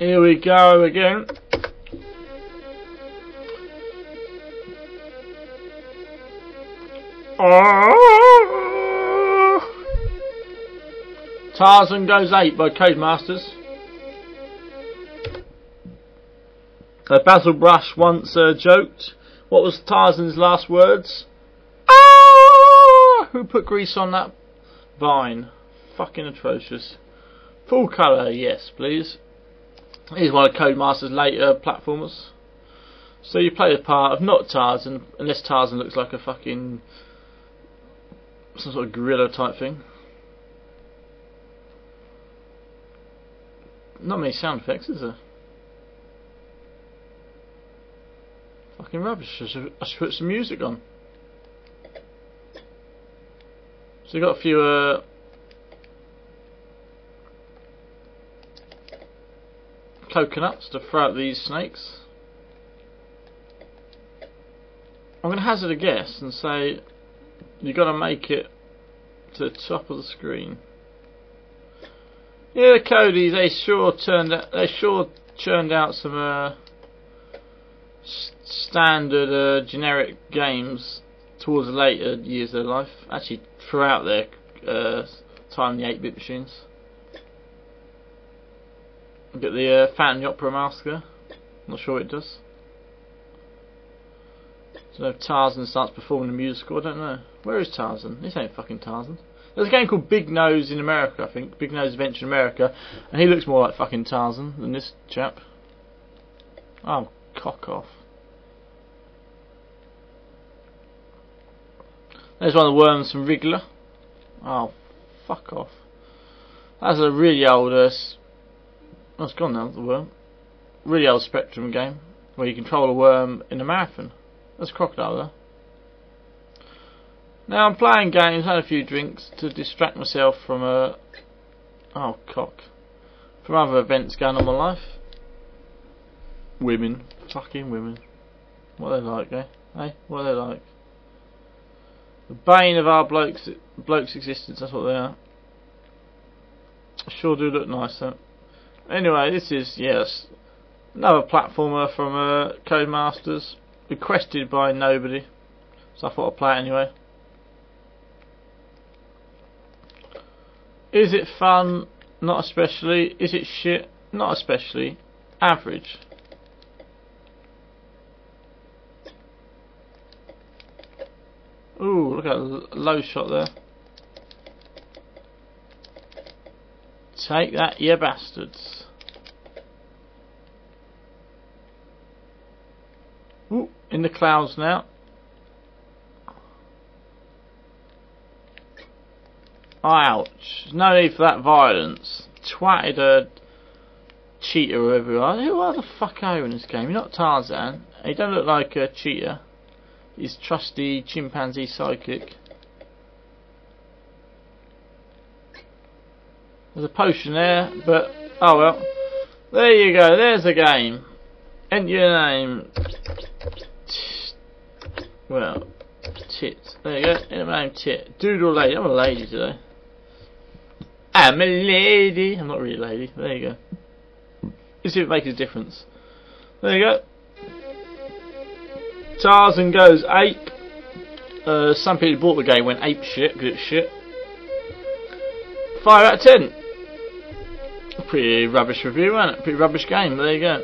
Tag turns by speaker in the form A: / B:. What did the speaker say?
A: Here we go again. Tarzan Goes Ape by Codemasters. Basil Brush once joked, what was Tarzan's last words? Ah! Who put grease on that vine? Fucking atrocious. Full colour, yes please. Here's one of Codemasters' later platformers. So you play the part of not Tarzan, unless Tarzan looks like a fucking some sort of gorilla type thing. Not many sound effects, is there? Fucking rubbish. I should put some music on. So you got a few coconuts to throw at these snakes. I'm going to hazard a guess and say you got to make it to the top of the screen. Yeah, the Codys, they sure churned out some standard generic games towards the later years of their life. Actually, throughout their time in the 8-bit machines. Get the Phantom of the Opera Massacre. Not sure what it does. So if Tarzan starts performing the musical, I don't know. Where is Tarzan? This ain't fucking Tarzan. There's a game called Big Nose in America, I think. Big Nose Adventure in America. And he looks more like fucking Tarzan than this chap. Oh, cock off. There's one of the worms from Wriggler. Oh, fuck off. That's a really old... oh, it's gone now, the worm. Really old Spectrum game. Where you control a worm in a marathon. There's a crocodile there. Now I'm playing games, had a few drinks to distract myself from oh cock, from other events going on in my life. Women, fucking women. What are they like, eh? Hey, what are they like? The bane of our bloke's existence. That's what they are. Sure do look nice though. Anyway, this is yes another platformer from Codemasters, requested by nobody, so I thought I'd play it anyway. Is it fun? Not especially. Is it shit? Not especially. Average. Ooh, look at that low shot there. Take that, you bastards. Ooh, in the clouds now. Ouch. No need for that violence. Twatted a cheetah or whoever you are. Who are the fuck are you in this game? You're not Tarzan. He don't look like a cheetah. He's trusty chimpanzee sidekick. There's a potion there, but oh well. There you go, there's the game. Enter your name. Well, Tit. There you go, enter my name Tit. Dude or lady? I'm a lady today. I'm a lady. I'm not really a lady. There you go. Let's see if it makes a difference. There you go. Tarzan Goes Ape. Some people bought the game went ape shit because it's shit. 5 out of 10. Pretty rubbish review, wasn't it? Pretty rubbish game. There you go.